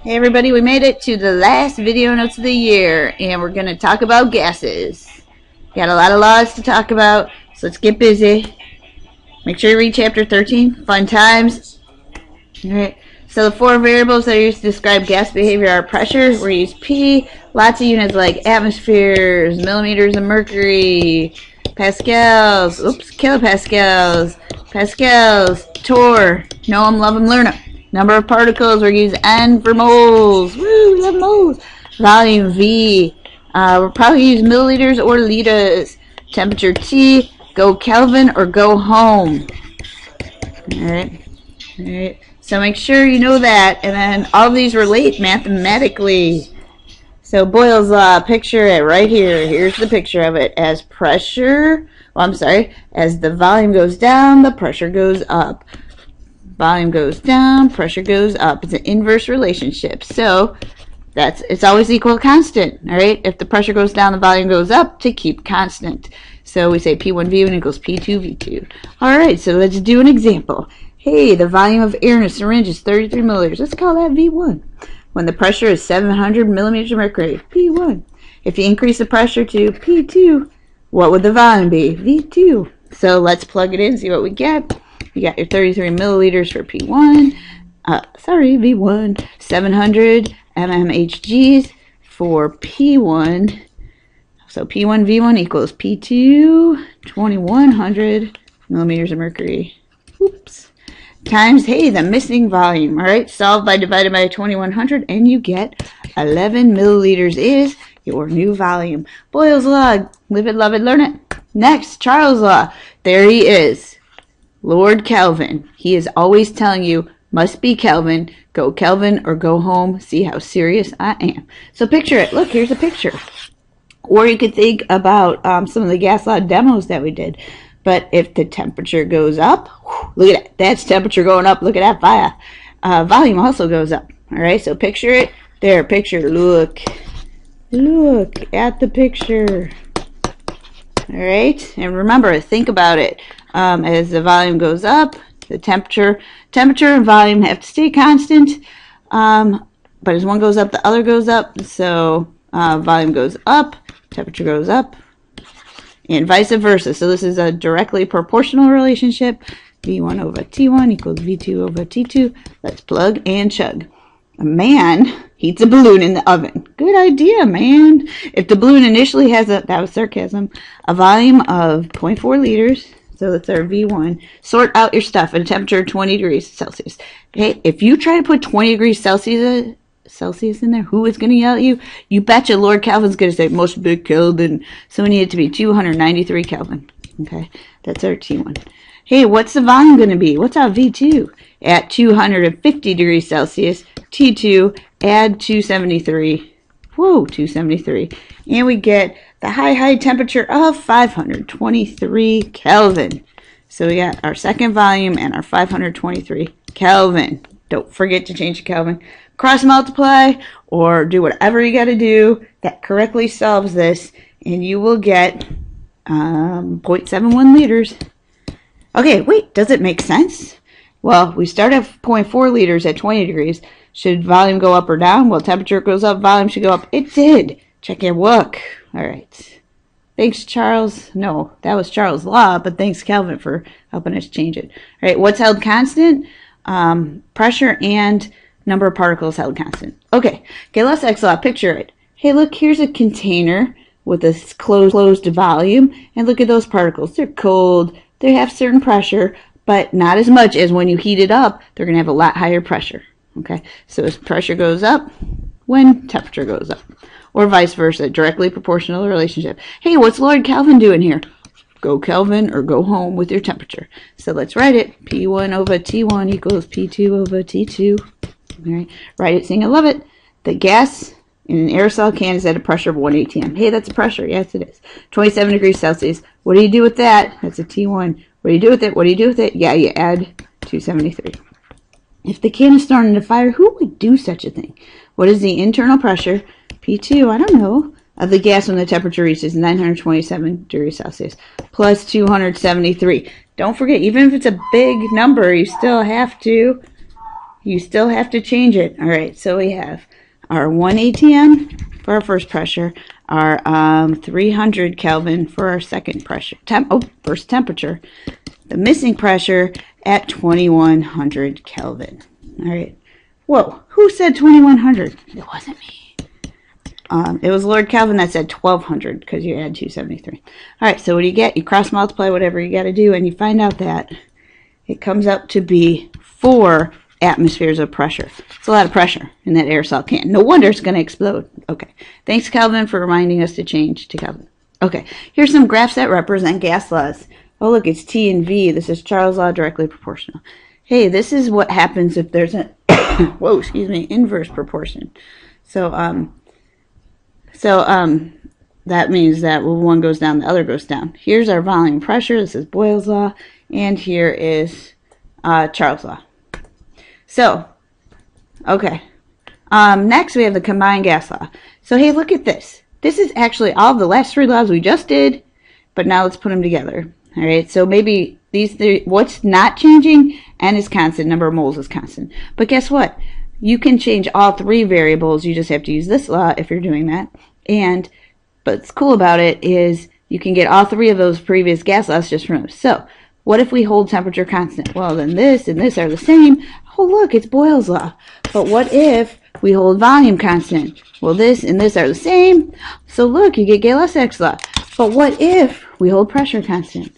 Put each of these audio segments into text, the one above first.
Hey everybody, we made it to the last video notes of the year, and we're going to talk about gases. Got a lot of laws to talk about, so let's get busy. Make sure you read chapter 13, fun times. Alright, so the four variables that are used to describe gas behavior are pressure, we use P, lots of units like atmospheres, millimeters of mercury, pascals, kilopascals, pascals, torr, know them, love them, learn them. Number of particles, we're going to use N for moles. Woo, love moles. Volume, V. We'll probably use milliliters or liters. Temperature, T. Go Kelvin or go home. Alright. So make sure you know that. And then all of these relate mathematically. So Boyle's law, picture it right here. Here's the picture of it. As pressure, as the volume goes down, the pressure goes up. Volume goes down, pressure goes up. It's an inverse relationship. So it's always equal constant. All right. If the pressure goes down, the volume goes up to keep constant. So we say P1 V1 equals P2 V2. All right. So let's do an example. Hey, the volume of air in a syringe is 33 milliliters. Let's call that V1. When the pressure is 700 millimeters of mercury, P1. If you increase the pressure to P2, what would the volume be? V2. So let's plug it in, see what we get. You got your 33 milliliters for P1, V1, 700 mmHgs for P1. So P1 V1 equals P2, 2100 millimeters of mercury. Oops. Times, hey, the missing volume. All right, solve by divided by 2100, and you get 11 milliliters is your new volume. Boyle's law, live it, love it, learn it. Next, Charles' law. There he is. Lord Kelvin. He is always telling you, must be Kelvin, go Kelvin or go home. See how serious I am. So picture it. Look, here's a picture. Or you could think about some of the gas law demos that we did. But if the temperature goes up, look at that. That's temperature going up. Look at that fire. Volume also goes up. All right, so picture it. There, picture. Look at the picture. All right, and remember, think about it. As the volume goes up, the temperature and volume have to stay constant. But as one goes up, the other goes up. So volume goes up, temperature goes up, and vice versa. So this is a directly proportional relationship. V1 over T1 equals V2 over T2. Let's plug and chug. A man heats a balloon in the oven. Good idea, man. If the balloon initially has that was sarcasm, a volume of 0.4 liters. So that's our V1. Sort out your stuff at a temperature of 20 degrees Celsius. Hey, if you try to put 20 degrees Celsius in there, who is going to yell at you? You betcha Lord Kelvin's going to say, must be Kelvin. So we need it to be 293 Kelvin. Okay, that's our T1. Hey, what's the volume going to be? What's our V2? At 250 degrees Celsius, T2, add 273. Whoa, 273. And we get the high temperature of 523 Kelvin. So we got our second volume and our 523 Kelvin. Don't forget to change the Kelvin. Cross multiply or do whatever you got to do that correctly solves this, and you will get 0.71 liters. Okay, wait, does it make sense? Well, we start at 0.4 liters at 20 degrees. Should volume go up or down? Well, temperature goes up, volume should go up. It did. Check your work. All right. Thanks, Charles. No, that was Charles' law, but thanks, Kelvin, for helping us change it. All right, what's held constant? Pressure and number of particles held constant. Okay, let's X law. Picture it. Hey, look, here's a container with a closed volume, and look at those particles. They're cold. They have certain pressure, but not as much as when you heat it up. They're going to have a lot higher pressure. Okay, so as pressure goes up, when temperature goes up. Or vice versa, directly proportional relationship. Hey, what's Lord Kelvin doing here? Go Kelvin or go home with your temperature. So let's write it. P1 over T1 equals P2 over T2. All right, write it, sing, I love it. The gas in an aerosol can is at a pressure of 1 atm. Hey, that's a pressure. Yes, it is. 27 degrees Celsius. What do you do with that? That's a T1. What do you do with it? What do you do with it? Yeah, you add 273. If the can is thrown into fire, who would do such a thing? What is the internal pressure? P2, I don't know, of the gas when the temperature reaches 927 degrees Celsius plus 273. Don't forget, even if it's a big number, you still have to you still have to change it. All right, so we have our 1 ATM for our first pressure, our 300 Kelvin for our second pressure, first temperature, the missing pressure at 2100 Kelvin. All right. Whoa, who said 2100? It wasn't me. It was Lord Kelvin that said 1200 because you add 273. All right, so what do you get? You cross multiply whatever you got to do, and you find out that it comes out to be 4 atmospheres of pressure. It's a lot of pressure in that aerosol can. No wonder it's going to explode. Okay, thanks Kelvin for reminding us to change to Kelvin. Okay, here's some graphs that represent gas laws. Oh look, it's T and V. This is Charles' law, directly proportional. Hey, this is what happens if there's a whoa, excuse me, inverse proportion. So that means that when one goes down, the other goes down. Here's our volume pressure. This is Boyle's law, and here is Charles' law. So, okay. Next we have the combined gas law. So hey, look at this. This is actually all the last 3 laws we just did, but now let's put them together. All right. So maybe these 3. What's not changing? N is constant. Number of moles is constant. But guess what? You can change all 3 variables. You just have to use this law if you're doing that. And what's cool about it is you can get all 3 of those previous gas laws just from this. So what if we hold temperature constant? Well, then this and this are the same. Oh, look, it's Boyle's law. But what if we hold volume constant? Well, this and this are the same. So look, you get Gay-Lussac's law. But what if we hold pressure constant?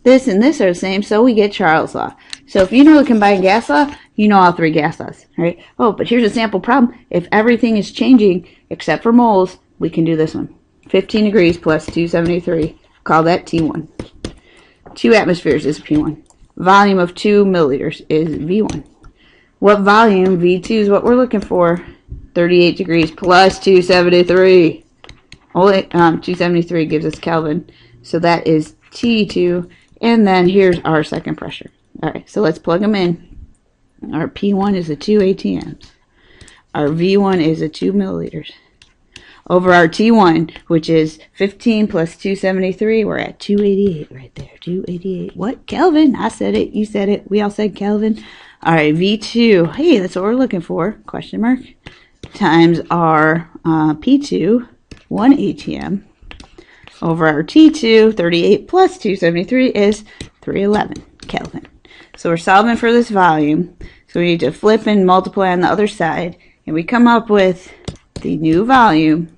This and this are the same, so we get Charles' law. So if you know the combined gas law, you know all 3 gas laws, right? Oh, but here's a sample problem. If everything is changing except for moles, we can do this one. 15 degrees plus 273. Call that T1. 2 atmospheres is P1. Volume of 2 milliliters is V1. What volume? V2 is what we're looking for. 38 degrees plus 273. Only 273 gives us Kelvin. So that is T2. And then here's our second pressure. All right, so let's plug them in. Our P1 is a 2 ATMs. Our V1 is a 2 milliliters. Over our T1, which is 15 plus 273, we're at 288 right there. 288. What? Kelvin? I said it. You said it. We all said Kelvin. All right, V2. Hey, that's what we're looking for. Question mark. Times our P2, 1 ATM. Over our T2, 38 plus 273 is 311 Kelvin. So we're solving for this volume. So we need to flip and multiply on the other side. And we come up with the new volume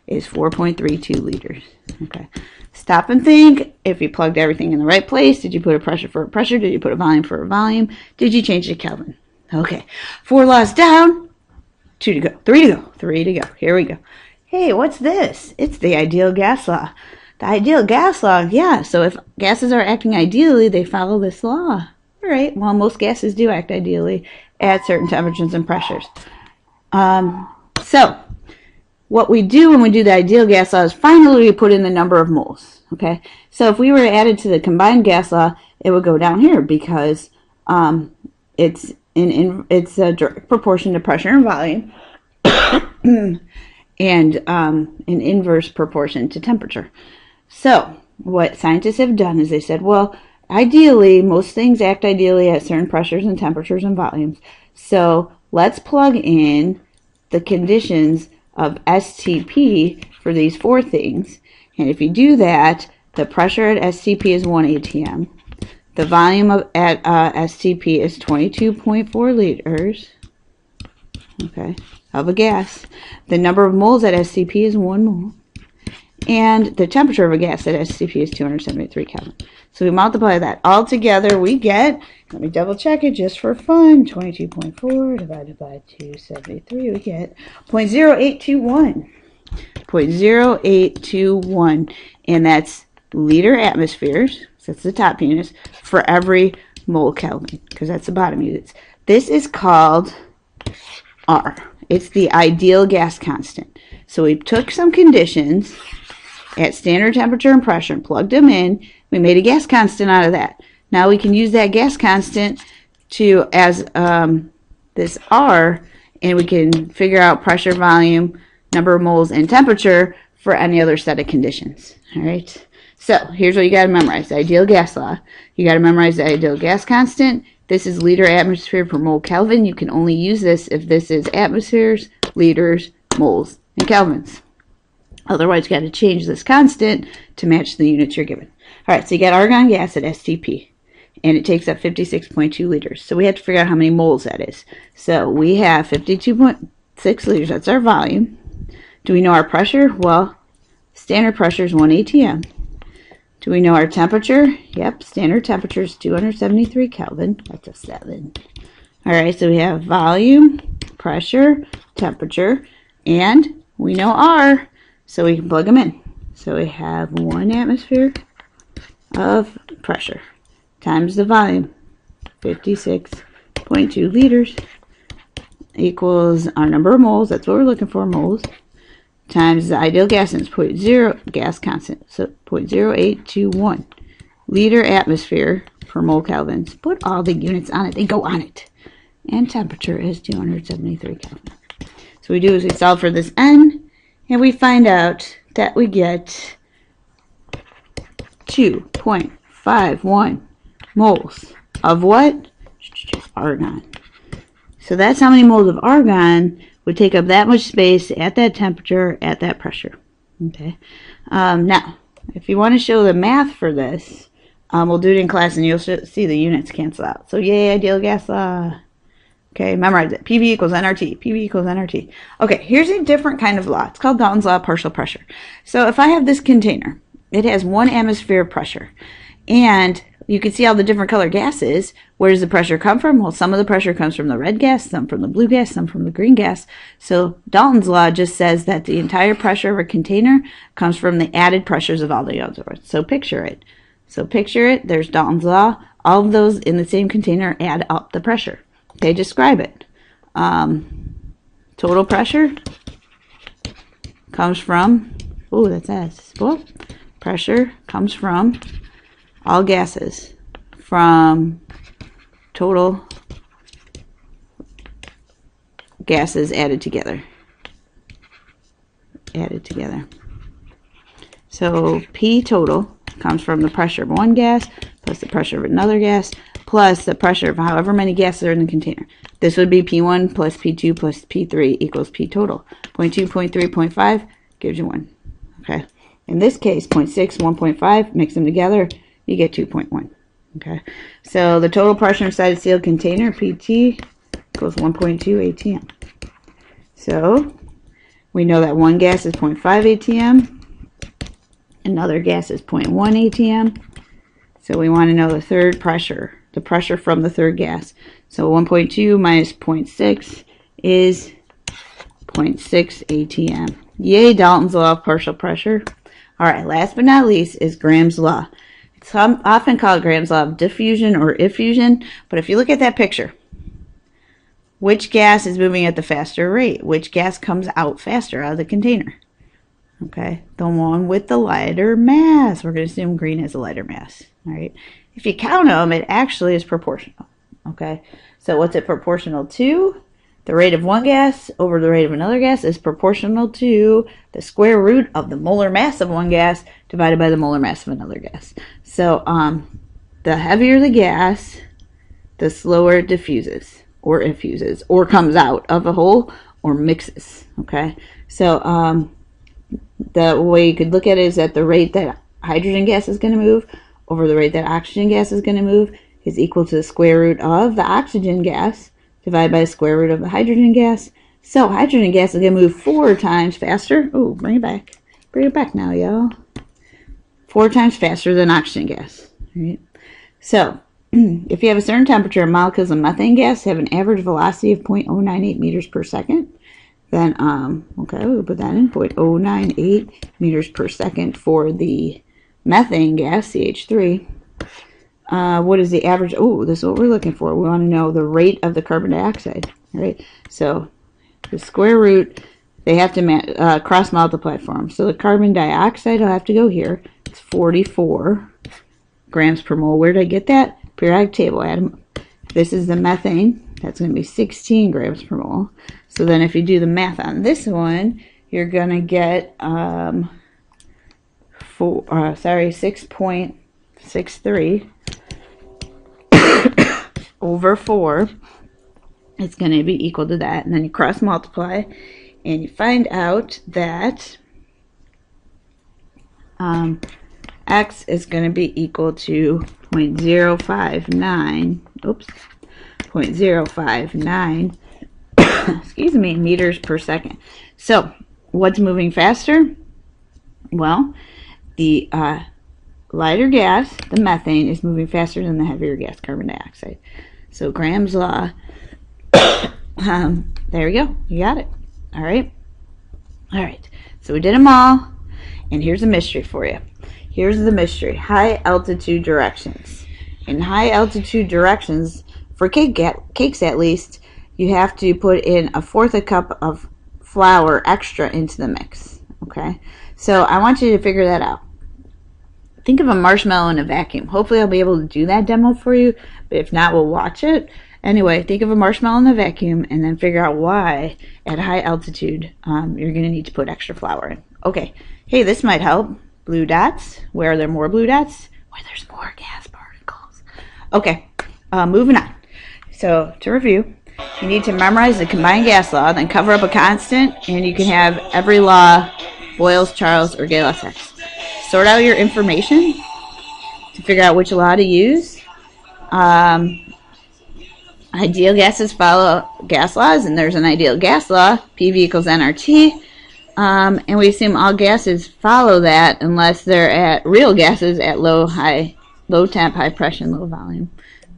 is 4.32 liters. Okay. Stop and think. If you plugged everything in the right place, did you put a pressure for a pressure? Did you put a volume for a volume? Did you change it to Kelvin? Okay. 4 laws down. 2 to go. 3 to go. 3 to go. Here we go. Hey, what's this? It's the ideal gas law. The ideal gas law, yeah. So if gases are acting ideally, they follow this law. All right. Well, most gases do act ideally at certain temperatures and pressures. So what we do when we do the ideal gas law is finally we put in the number of moles. Okay. So if we were to add it to the combined gas law, it would go down here because it's a direct proportion to pressure and volume. And an inverse proportion to temperature. So what scientists have done is they said, well, ideally, most things act ideally at certain pressures and temperatures and volumes. So let's plug in the conditions of STP for these 4 things. And if you do that, the pressure at STP is 1 ATM. The volume at STP is 22.4 liters. Okay. Of a gas. The number of moles at STP is 1 mole. And the temperature of a gas at STP is 273 Kelvin. So we multiply that all together, we get, let me double check it just for fun, 22.4 divided by 273, we get 0.0821. 0.0821. And that's liter atmospheres, so that's the top units, for every mole Kelvin, because that's the bottom units. This is called R. It's the ideal gas constant. So we took some conditions at standard temperature and pressure and plugged them in. We made a gas constant out of that. Now we can use that gas constant to as this R, and we can figure out pressure, volume, number of moles, and temperature for any other set of conditions. All right. So here's what you got to memorize: the ideal gas law. You got to memorize the ideal gas constant This is liter atmosphere per mole Kelvin. You can only use this if this is atmospheres, liters, moles, and kelvins. Otherwise, you got to change this constant to match the units you're given. All right, so you got argon gas at STP, and it takes up 56.2 liters. So we have to figure out how many moles that is. So we have 52.6 liters. That's our volume. Do we know our pressure? Well, standard pressure is 1 atm. Do we know our temperature? Yep, standard temperature is 273 Kelvin. That's a 7. All right, so we have volume, pressure, temperature, and we know R, so we can plug them in. So we have 1 atmosphere of pressure times the volume, 56.2 liters, equals our number of moles. That's what we're looking for, moles, times the ideal gas, and it's 0.0 gas constant, so 0.0821 liter atmosphere per mole Kelvins. Put all the units on it, they go on it. And temperature is 273 Kelvin. So we do is we solve for this N, and we find out that we get 2.51 moles of what? Argon. So that's how many moles of argon would take up that much space at that temperature, at that pressure. Okay. Now, if you want to show the math for this, we'll do it in class, and you'll see the units cancel out. So yay, ideal gas law. Okay, memorize it. PV equals nRT. PV equals nRT. Okay, here's a different kind of law. It's called Dalton's law of partial pressure. So if I have this container, it has 1 atmosphere of pressure, and you can see all the different color gases. Where does the pressure come from? Well, some of the pressure comes from the red gas, some from the blue gas, some from the green gas. So Dalton's law just says that the entire pressure of a container comes from the added pressures of all the others. So picture it. There's Dalton's law. All of those in the same container add up the pressure. Okay, describe it. Total pressure comes from, oh, that's S. Well, pressure comes from all gases, from total gases added together. So P total comes from the pressure of one gas plus the pressure of another gas plus the pressure of however many gases are in the container. This would be P1 plus P2 plus P3 equals P total. 0.2, 0.3, 0.5 gives you 1. Okay. In this case, 0.6, 1.5, mix them together, you get 2.1. Okay. So the total pressure inside a sealed container, PT, equals 1.2 atm. So we know that one gas is 0.5 atm. Another gas is 0.1 atm. So we want to know the third pressure, the pressure from the third gas. So 1.2 minus 0.6 is 0.6 atm. Yay, Dalton's law of partial pressure. All right, last but not least is Graham's law. It's often called Graham's law of diffusion or effusion, but if you look at that picture, which gas is moving at the faster rate? Which gas comes out faster out of the container? Okay, the one with the lighter mass. We're going to assume green has a lighter mass. All right. If you count them, it actually is proportional. Okay, so what's it proportional to? The rate of one gas over the rate of another gas is proportional to the square root of the molar mass of one gas divided by the molar mass of another gas. So the heavier the gas, the slower it diffuses or effuses or comes out of a hole or mixes. Okay, so the way you could look at it is that the rate that hydrogen gas is going to move over the rate that oxygen gas is going to move is equal to the square root of the oxygen gas divided by the square root of the hydrogen gas. So hydrogen gas is going to move 4 times faster. Oh, bring it back. Bring it back now, y'all. 4 times faster than oxygen gas. All right. So if you have a certain temperature, molecules of methane gas have an average velocity of 0.098 meters per second. Then, okay, we'll put that in, 0.098 meters per second for the methane gas, CH3. What is the average? Oh, this is what we're looking for. We want to know the rate of the carbon dioxide, right? So the square root, they have to cross multiply for them. So the carbon dioxide will have to go here. It's 44 grams per mole. Where did I get that? Periodic table. Add them up. This is the methane. That's going to be 16 grams per mole. So then if you do the math on this one, you're going to get 6.63 over 4. It's going to be equal to that. And then you cross multiply, and you find out that x is going to be equal to 0.059, oops, 0.059, excuse me, meters per second. So what's moving faster? Well, the lighter gas, the methane, is moving faster than the heavier gas, carbon dioxide. So Graham's law, there we go, you got it. All right, so we did them all, and here's a mystery for you. Here's the mystery: high altitude directions. In high altitude directions, for cakes at least, you have to put in 1/4 cup of flour extra into the mix. Okay, so I want you to figure that out. Think of a marshmallow in a vacuum. Hopefully I'll be able to do that demo for you, but if not, we'll watch it. Anyway, think of a marshmallow in the vacuum and then figure out why at high altitude you're going to need to put extra flour in. Okay, hey, this might help. Blue dots. Where are there more blue dots? Where there's more gas particles. Okay, moving on. So to review, you need to memorize the combined gas law, then cover up a constant, and you can have every law, Boyle's, Charles, or Gay-Lussac's. Sort out your information to figure out which law to use. Ideal gases follow gas laws, and there's an ideal gas law, PV equals nRT. And we assume all gases follow that unless they're at real gases at low temp, high pressure, and low volume.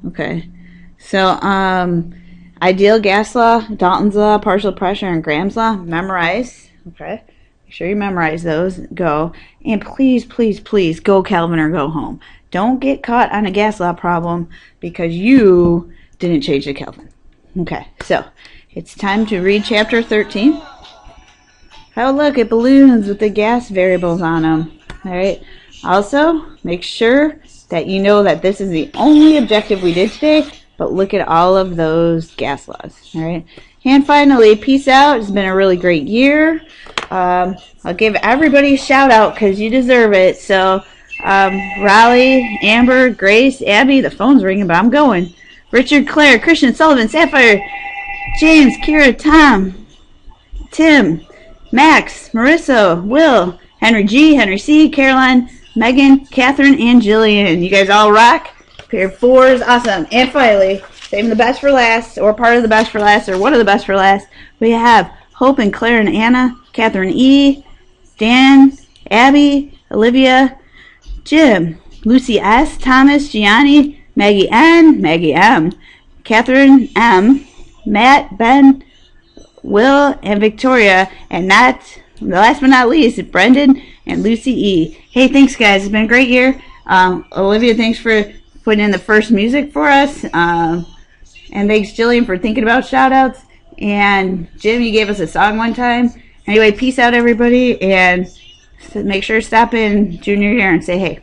Okay, so ideal gas law, Dalton's law, partial pressure, and Graham's law, memorize. Okay, make sure you memorize those. Go, and please, please, please go Kelvin or go home. Don't get caught on a gas law problem because you didn't change the Kelvin. Okay, so it's time to read chapter 13. Oh, look at balloons with the gas variables on them. All right. Also, make sure that you know that this is the only objective we did today, but look at all of those gas laws. All right. And finally, peace out. It's been a really great year. I'll give everybody a shout out because you deserve it. So, Raleigh, Amber, Grace, Abby, the phone's ringing, but I'm going. Richard, Claire, Christian, Sullivan, Sapphire, James, Kira, Tom, Tim, Max, Marissa, Will, Henry G, Henry C, Caroline, Megan, Catherine, and Jillian. You guys all rock. Pair 4 is awesome. And finally, saving the best for last, or part of the best for last, or one of the best for last, we have Hope and Claire and Anna, Catherine E, Dan, Abby, Olivia, Jim, Lucy S, Thomas, Gianni, Maggie N, Maggie M, Catherine M, Matt, Ben, Will, and Victoria, and not last but not least, Brendan and Lucy E. Hey, thanks guys, it's been a great year. Olivia, thanks for putting in the first music for us, and thanks Jillian for thinking about shout outs, and Jim, you gave us a song one time. Anyway, peace out everybody, and make sure to stop in junior year and say hey.